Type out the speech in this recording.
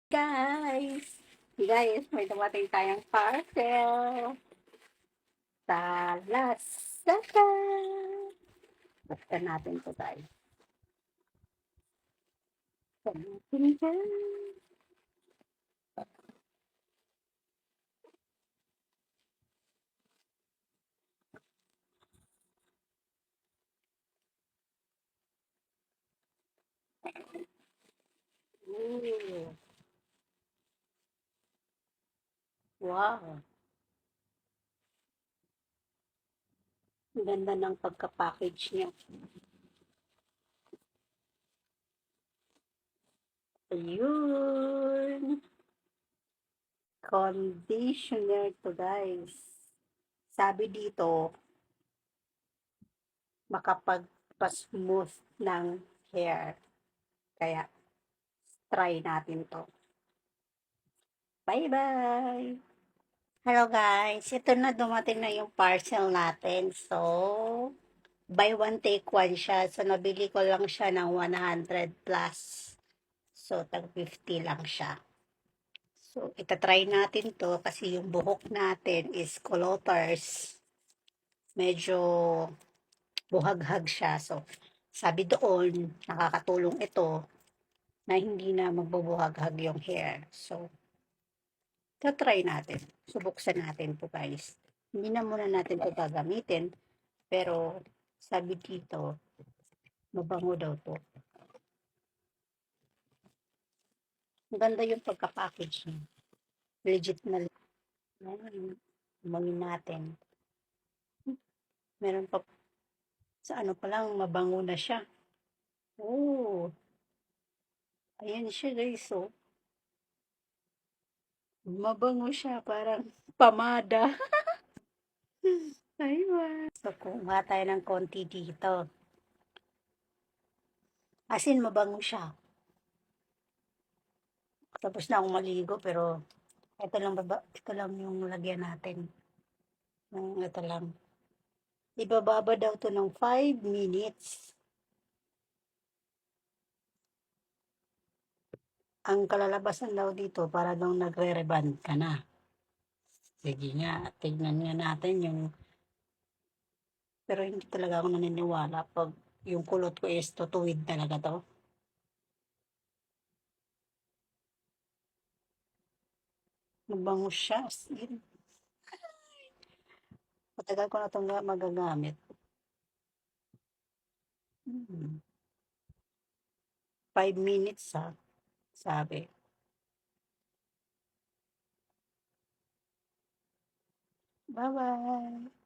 Guys! May dumating tayong parcel sa Lazada. Buksan natin to guys. Buksan natin guys. Ooh, wow! Ang ganda ng pagka-package niya. Ayun! Conditioner to guys. Sabi dito, makapagpa-smooth ng hair. Kaya, try natin to. Bye-bye! Hello guys, ito na dumating na yung parcel natin. So, buy one take one siya. So, nabili ko lang siya ng 100 plus. So, tag 50 lang siya. So, itatry natin to kasi yung buhok natin is culoters. Medyo buhaghag siya. So, sabi doon, nakakatulong ito na hindi na magbubuhaghag yung hair. So, try natin. Subuksan natin po guys. Hindi na muna natin ito gagamitin. Pero sabi dito, mabango daw to. Maganda yung pagka-package niya. Legit na legit. Ayan, umangin natin. Meron pa, sa ano pa lang, mabango na siya. Oh, ayan siya guys, oh. Mabango siya, parang pamada. Ayun. So, kumuha tayo ng konti dito. As in, mabango siya. Tapos na akong maligo, pero ito lang yung lagyan natin. Ito lang. Ibababa daw to ng 5 minutes. Ang kalalabasan daw dito para daw nagre-reband ka na. Sige nga, tignan nga natin yung, pero hindi talaga ako naniniwala pag yung kulot ko is tutuwid talaga to. Mabango siya. As in, matagal ko na itong magagamit. 5 minutes ha, sabi. Bye-bye!